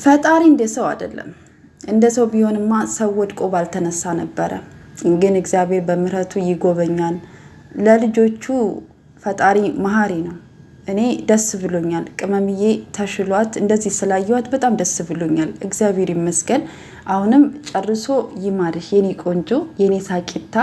ፈጣሪ እንደ ሰው አይደለም። እንደ ሰው ቢሆንማ ሰው ወድቆ ባልተነሳ ነበረ። ግን እግዚአብሔር በምህረቱ ይጎበኛል። ለልጆቹ ፈጣሪ መሐሪ ነው። እኔ ደስ ብሎኛል። ቅመምዬ ተሽሏት እንደዚህ ስላየዋት በጣም ደስ ብሎኛል። እግዚአብሔር ይመስገን። አሁንም ጨርሶ ይማርሽ የኔ ቆንጆ የኔ ሳቂታ።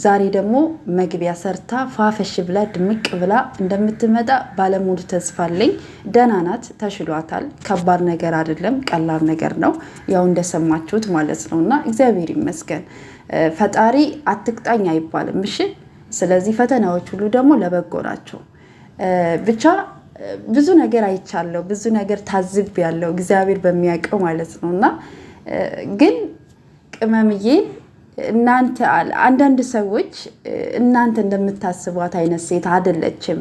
ዛሬ ደግሞ መግቢያ ሰርታ ፋፈሽ ብላ ድምቅ ብላ እንደምትመጣ ባለሙሉ ተስፋ አለኝ። ደህና ናት፣ ተሽሏታል። ከባድ ነገር አይደለም፣ ቀላል ነገር ነው። ያው እንደሰማችሁት ማለት ነውና እግዚአብሔር ይመስገን። ፈጣሪ አትቅጣኝ አይባልም። እሺ፣ ስለዚህ ፈተናዎች ሁሉ ደግሞ ለበጎ ናቸው። ብቻ ብዙ ነገር አይቻለሁ፣ ብዙ ነገር ታዝቤያለሁ፣ እግዚአብሔር በሚያውቀው ማለት ነውና ግን ቅመምዬ እናንተ አንዳንድ ሰዎች እናንተ እንደምታስቧት አይነት ሴት አይደለችም።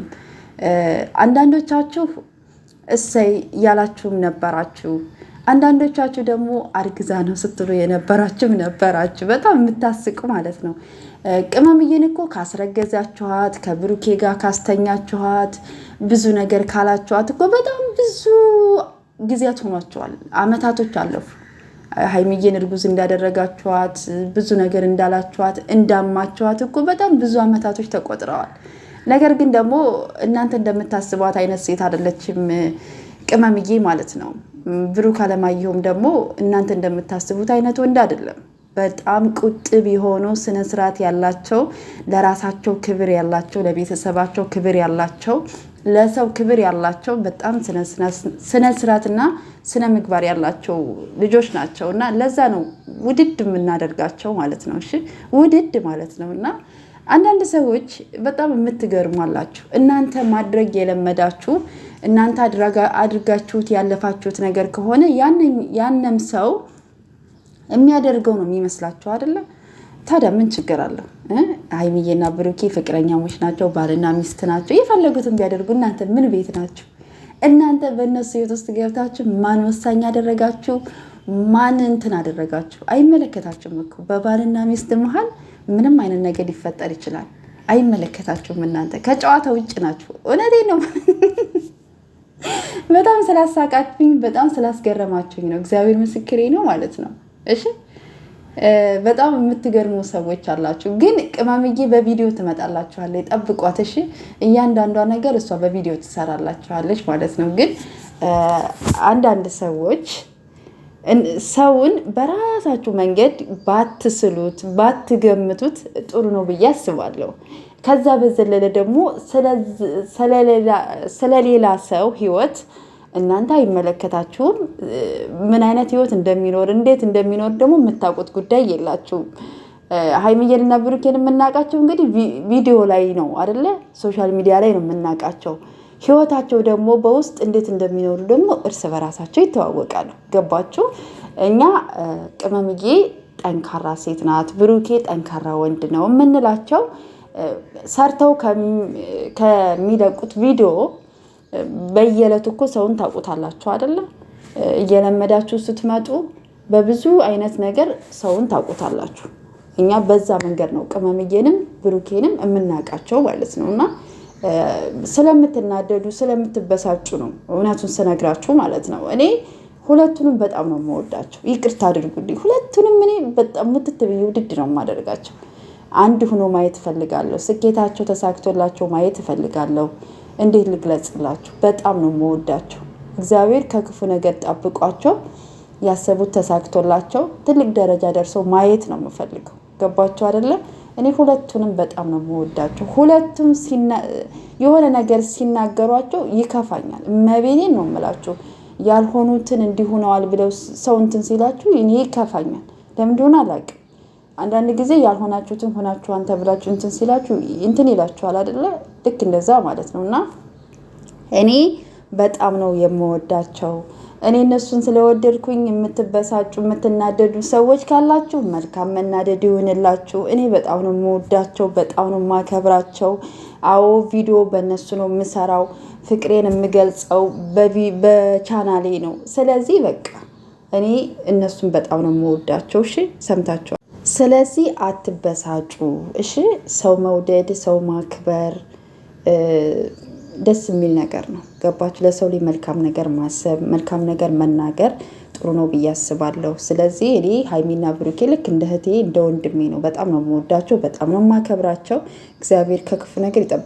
አንዳንዶቻችሁ እሰይ ያላችሁም ነበራችሁ። አንዳንዶቻችሁ ደግሞ አርግዛ ነው ስትሉ የነበራችሁም ነበራችሁ። በጣም የምታስቁ ማለት ነው። ቅመምዬን እኮ ካስረገዛችኋት፣ ከብሩኬ ጋር ካስተኛችኋት፣ ብዙ ነገር ካላችኋት እኮ በጣም ብዙ ጊዜያት ሆኗቸዋል። አመታቶች አለፉ። ሀይሚዬን እርጉዝ እንዳደረጋችኋት፣ ብዙ ነገር እንዳላችኋት፣ እንዳማችኋት እኮ በጣም ብዙ አመታቶች ተቆጥረዋል። ነገር ግን ደግሞ እናንተ እንደምታስቧት አይነት ሴት አይደለችም ቅመምዬ ማለት ነው። ብሩክ አለማየሁም ደግሞ እናንተ እንደምታስቡት አይነት ወንድ አይደለም። በጣም ቁጥብ የሆኑ ስነ ስርዓት ያላቸው፣ ለራሳቸው ክብር ያላቸው፣ ለቤተሰባቸው ክብር ያላቸው፣ ለሰው ክብር ያላቸው በጣም ስነ ስርዓትና ስነ ምግባር ያላቸው ልጆች ናቸው እና ለዛ ነው ውድድ የምናደርጋቸው ማለት ነው። እሺ ውድድ ማለት ነው። እና አንዳንድ ሰዎች በጣም የምትገርሟላችሁ እናንተ ማድረግ የለመዳችሁ እናንተ አድርጋችሁት ያለፋችሁት ነገር ከሆነ ያንም ሰው የሚያደርገው ነው የሚመስላችሁ አይደለ? ታዲያ ምን ችግር አለው? ሀይሚዬና ብሩኬ ፍቅረኛሞች ናቸው፣ ባልና ሚስት ናቸው። የፈለጉትን ቢያደርጉ እናንተ ምን ቤት ናችሁ? እናንተ በእነሱ ህይወት ውስጥ ገብታችሁ ማን ወሳኝ አደረጋችሁ? ማን እንትን አደረጋችሁ? አይመለከታችሁም እኮ። በባልና ሚስት መሀል ምንም አይነት ነገር ሊፈጠር ይችላል። አይመለከታችሁም። እናንተ ከጨዋታ ውጭ ናችሁ። እውነቴን ነው። በጣም ስላሳቃችሁኝ፣ በጣም ስላስገረማችሁኝ ነው። እግዚአብሔር ምስክሬ ነው ማለት ነው። እሺ በጣም የምትገርሙ ሰዎች አላችሁ። ግን ቅመምዬ በቪዲዮ ትመጣላችኋለች፣ ጠብቋት። እሺ እያንዳንዷ ነገር እሷ በቪዲዮ ትሰራላችኋለች ማለት ነው። ግን አንዳንድ ሰዎች ሰውን በራሳችሁ መንገድ ባትስሉት፣ ባትገምቱት ጥሩ ነው ብዬ አስባለሁ። ከዛ በዘለለ ደግሞ ስለሌላ ሰው ህይወት እናንተ አይመለከታችሁም። ምን አይነት ህይወት እንደሚኖር እንዴት እንደሚኖር ደግሞ የምታውቁት ጉዳይ የላችሁም። ሀይሚዬንና ብሩኬን የምናውቃቸው እንግዲህ ቪዲዮ ላይ ነው አይደለ? ሶሻል ሚዲያ ላይ ነው የምናውቃቸው። ህይወታቸው ደግሞ በውስጥ እንዴት እንደሚኖሩ ደግሞ እርስ በራሳቸው ይተዋወቃሉ። ገባችሁ? እኛ ቅመምዬ ጠንካራ ሴት ናት፣ ብሩኬ ጠንካራ ወንድ ነው የምንላቸው ሰርተው ከሚለቁት ቪዲዮ በየዕለቱ እኮ ሰውን ታውቁታላችሁ አይደለም? እየለመዳችሁ ስትመጡ በብዙ አይነት ነገር ሰውን ታውቁታላችሁ። እኛ በዛ መንገድ ነው ቅመምዬንም ብሩኬንም የምናውቃቸው ማለት ነው። እና ስለምትናደዱ ስለምትበሳጩ ነው እውነቱን ስነግራችሁ ማለት ነው። እኔ ሁለቱንም በጣም ነው የምወዳቸው። ይቅርታ አድርጉልኝ። ሁለቱንም እኔ በጣም ሙትት ብዬ ውድድ ነው የማደርጋቸው። አንድ ሆኖ ማየት እፈልጋለሁ። ስኬታቸው ተሳክቶላቸው ማየት እፈልጋለሁ። እንዴት ልግለጽላችሁ? በጣም ነው የምወዳቸው። እግዚአብሔር ከክፉ ነገር ጠብቋቸው፣ ያሰቡት ተሳክቶላቸው ትልቅ ደረጃ ደርሰው ማየት ነው የምፈልገው። ገባቸው አይደለ? እኔ ሁለቱንም በጣም ነው የምወዳቸው። ሁለቱም የሆነ ነገር ሲናገሯቸው ይከፋኛል። እመቤቴን ነው የምላችሁ። ያልሆኑትን እንዲሆነዋል ብለው ሰው እንትን ሲላችሁ እኔ ይከፋኛል። ለምን እንደሆነ አላውቅም። አንዳንድ ጊዜ ያልሆናችሁትን ሆናችሁ አንተ ብላችሁ እንትን ሲላችሁ እንትን ይላችኋል አይደለ? ልክ እንደዛ ማለት ነው። እና እኔ በጣም ነው የምወዳቸው። እኔ እነሱን ስለወደድኩኝ የምትበሳጩ የምትናደዱ ሰዎች ካላችሁ መልካም መናደድ ይሆንላችሁ። እኔ በጣም ነው የምወዳቸው፣ በጣም ነው የማከብራቸው። አዎ ቪዲዮ በእነሱ ነው የምሰራው፣ ፍቅሬን የምገልጸው በቻናሌ ነው። ስለዚህ በቃ እኔ እነሱን በጣም ነው የምወዳቸው። እሺ ሰምታችኋል። ስለዚህ አትበሳጩ። እሺ ሰው መውደድ፣ ሰው ማክበር ደስ የሚል ነገር ነው። ገባችሁ? ለሰው ላይ መልካም ነገር ማሰብ፣ መልካም ነገር መናገር ጥሩ ነው ብዬ አስባለሁ። ስለዚህ እኔ ሀይሚና ብሩኬ ልክ እንደ እህቴ እንደ ወንድሜ ነው። በጣም ነው የምወዳቸው፣ በጣም ነው የማከብራቸው። እግዚአብሔር ከክፉ ነገር ይጠብቃል።